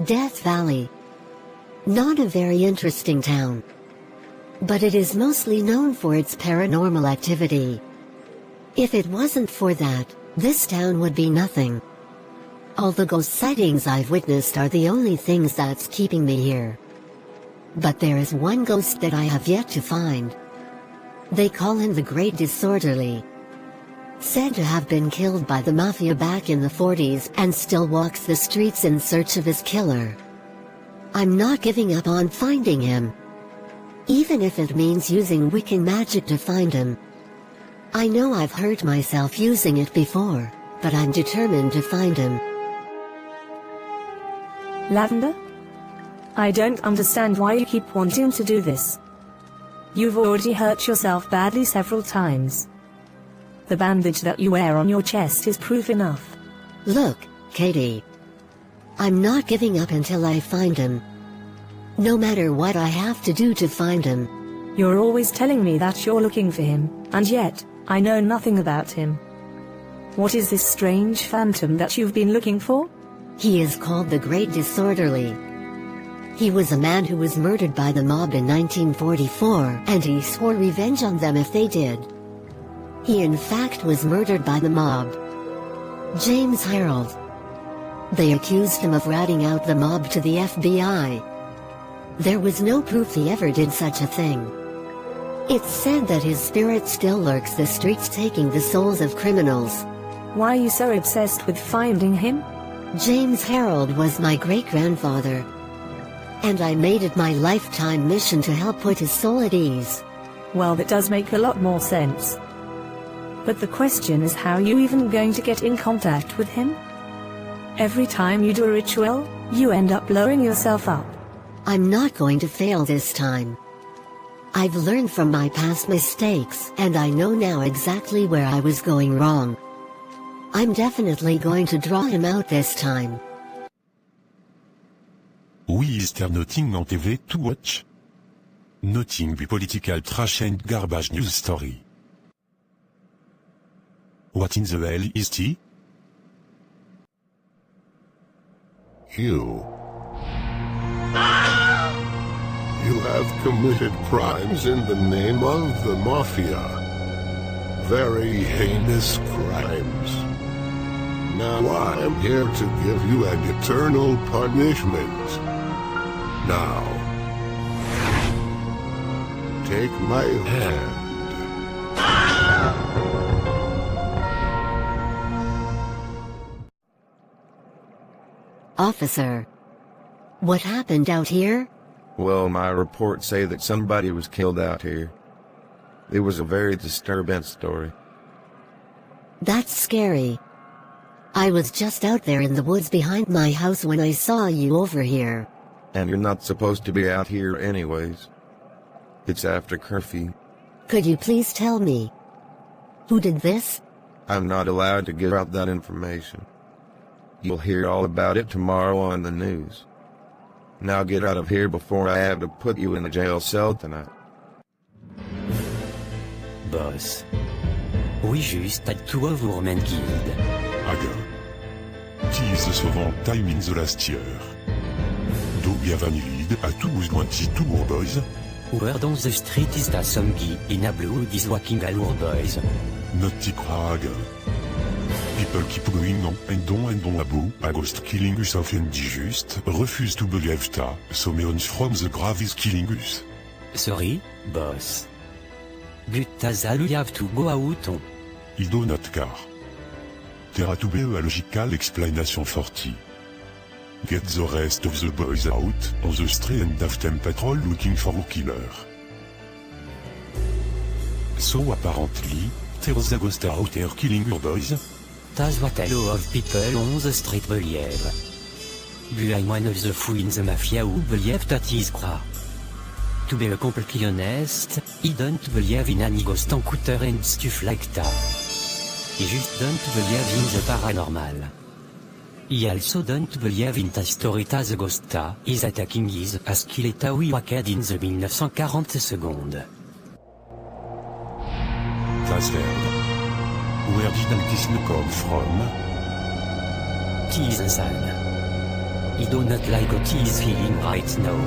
Death Valley. Not a very interesting town. But it is mostly known for its paranormal activity. If it wasn't for that, this town would be nothing. All the ghost sightings I've witnessed are the only things that's keeping me here. But there is one ghost that I have yet to find. They call him the Great Disorderly. Said to have been killed by the Mafia back in the 40s and still walks the streets in search of his killer. I'm not giving up on finding him. Even if it means using Wiccan magic to find him. I know I've hurt myself using it before, but I'm determined to find him. Lavender? I don't understand why you keep wanting to do this. You've already hurt yourself badly several times. The bandage that you wear on your chest is proof enough. Look, Katie. I'm not giving up until I find him. No matter what I have to do to find him. You're always telling me that you're looking for him, and yet, I know nothing about him. What is this strange phantom that you've been looking for? He is called the Great Disorderly. He was a man who was murdered by the mob in 1944, and he swore revenge on them if they did. He in fact was murdered by the mob. James Harold. They accused him of ratting out the mob to the FBI. There was no proof he ever did such a thing. It's said that his spirit still lurks the streets taking the souls of criminals. Why are you so obsessed with finding him? James Harold was my great-grandfather. And I made it my lifetime mission to help put his soul at ease. Well, that does make a lot more sense. But the question is, how are you even going to get in contact with him? Every time you do a ritual, you end up blowing yourself up. I'm not going to fail this time. I've learned from my past mistakes, and I know now exactly where I was going wrong. I'm definitely going to draw him out this time. Oui, is there nothing on TV to watch? Nothing but political trash and garbage news story. What in the hell is tea? You have committed crimes in the name of the Mafia. Very heinous crimes. Now I am here to give you an eternal punishment. Now, take my hand. Officer. What happened out here? Well, my reports say that somebody was killed out here. It was a very disturbing story. That's scary. I was just out there in the woods behind my house when I saw you over here. And you're not supposed to be out here anyways. It's after curfew. Could you please tell me? Who did this? I'm not allowed to give out that information. You'll hear all about it tomorrow on the news. Now get out of here before I have to put you in a jail cell tonight. Boss. Oui, juste at 2 of our men killed. Aga. Tea is the sauvant time in the last year. Do we have any lead at 2 our boys? Word on the street is that some guy in a blue is walking our boys. Not Aga. People keep going on and on about a ghost killing us of indigust, refuse to believe that someone from the grave is killing us. Sorry, boss. But Tazal you have to go out on. I do not care. There are to be a logical explanation for tea. Get the rest of the boys out on the street and have them patrol looking for a killer. So apparently, there's a ghost out there killing your boys? That's what a lot of people on the street believe. But I'm one of the fools in the Mafia who believe that is croix. To be completely honest, I don't believe in any ghost encounter and stuff like that. I just don't believe in the paranormal. I also don't believe in the story that the ghost is attacking his skeleton we walked in the 1940 seconds. That's weird. Where did this come from? Tis the sun. I do not like what he is feeling right now.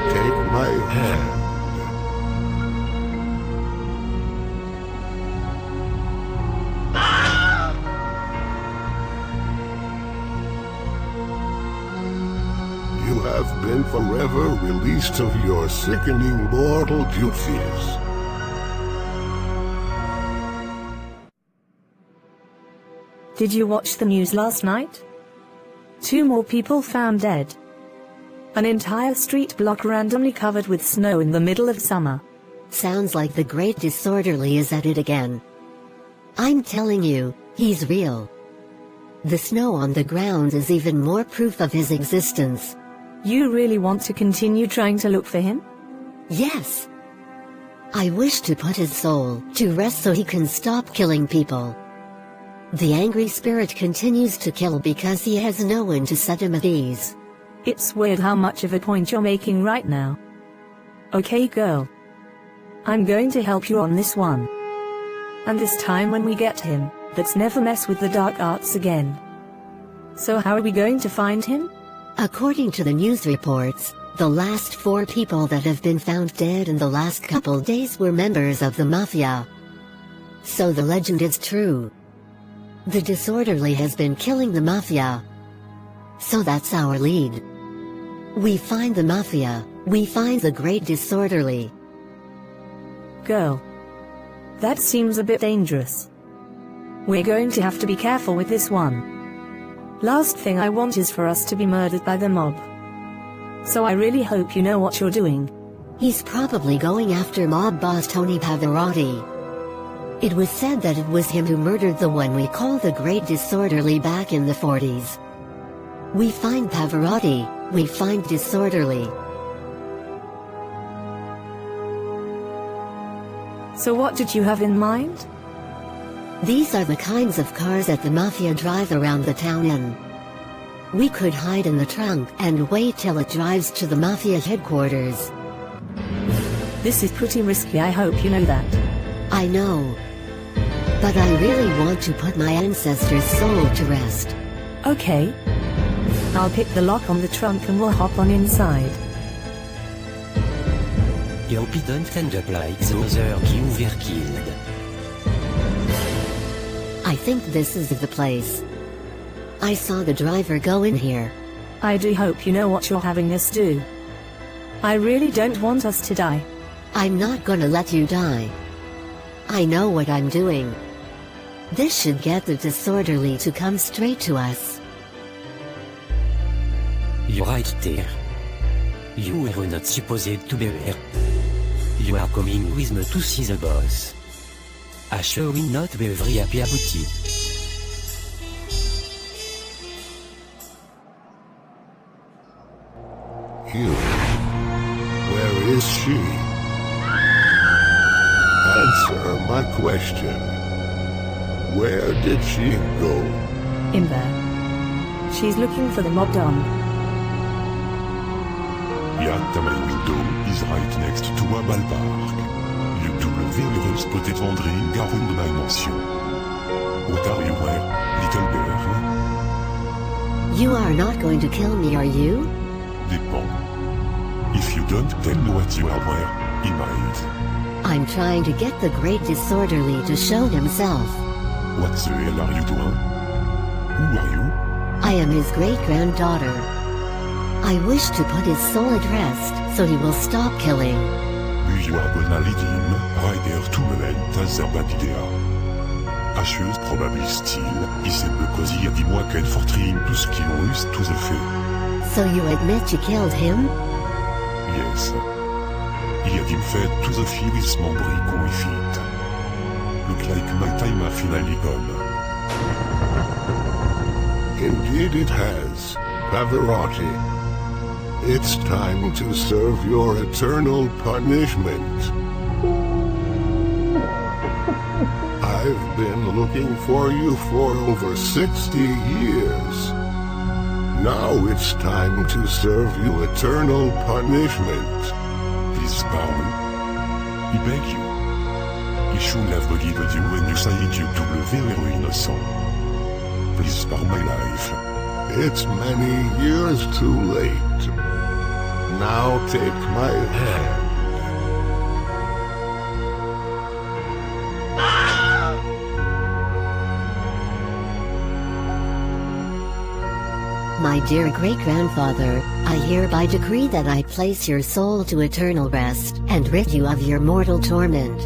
Take my hand. You have been forever released of your sickening mortal duties. Did you watch the news last night? 2 more people found dead. An entire street block randomly covered with snow in the middle of summer. Sounds like the Great Disorderly is at it again. I'm telling you, he's real. The snow on the ground is even more proof of his existence. You really want to continue trying to look for him? Yes. I wish to put his soul to rest so he can stop killing people. The angry spirit continues to kill because he has no one to set him at ease. It's weird how much of a point you're making right now. Okay, girl. I'm going to help you on this one. And this time when we get him, let's never mess with the dark arts again. So how are we going to find him? According to the news reports, the last 4 people that have been found dead in the last couple days were members of the Mafia. So the legend is true. The Disorderly has been killing the Mafia. So that's our lead. We find the Mafia, we find the Great Disorderly. Girl. That seems a bit dangerous. We're going to have to be careful with this one. Last thing I want is for us to be murdered by the mob. So I really hope you know what you're doing. He's probably going after mob boss Tony Pavarotti. It was said that it was him who murdered the one we call the Great Disorderly back in the 40s. We find Pavarotti, we find Disorderly. So what did you have in mind? These are the kinds of cars that the Mafia drive around the town in. We could hide in the trunk and wait till it drives to the Mafia headquarters. This is pretty risky, I hope you know that. I know. But I really want to put my ancestor's soul to rest. Okay. I'll pick the lock on the trunk and we'll hop on inside. I hope he don't end up like the other guy who were killed. I think this is the place. I saw the driver go in here. I do hope you know what you're having us do. I really don't want us to die. I'm not gonna let you die. I know what I'm doing. This should get the Disorderly to come straight to us. You're right there. You were not supposed to be here. You are coming with me to see the boss. I sure will not be very happy about it. Hugh, where is she? Answer my question. Where did she go? In there. She's looking for the mob don. Yeah, my window is right next to a ballpark. You do very spotted wandering around my mansion. What are you wearing, little girl? You are not going to kill me, are you? Depend. If you don't tell me what you are wearing, he might. I'm trying to get the Great Disorderly to show himself. What the hell are you doing? Who are you? I am his great-granddaughter. I wish to put his soul at rest, so he will stop killing. You are gonna lead him right there to moment as a bad idea. Asheuse probabilistil, il s'est peu cosy a dis-moi qu'elle fortrim tout ce qu'ils ont eu tout the fait. So you admit you killed him? Yes. Il a dit me fait tout the feelings membri qu'on y fit. Look like my time a finally come. Indeed it has, Pavarotti. It's time to serve your eternal punishment. I've been looking for you for over 60 years. Now it's time to serve you eternal punishment. Please pardon. I beg you. I should have forgiven you when you said you to be very innocent. Please spare my life. It's many years too late. Now take my hand. My dear great-grandfather, I hereby decree that I place your soul to eternal rest, and rid you of your mortal torment.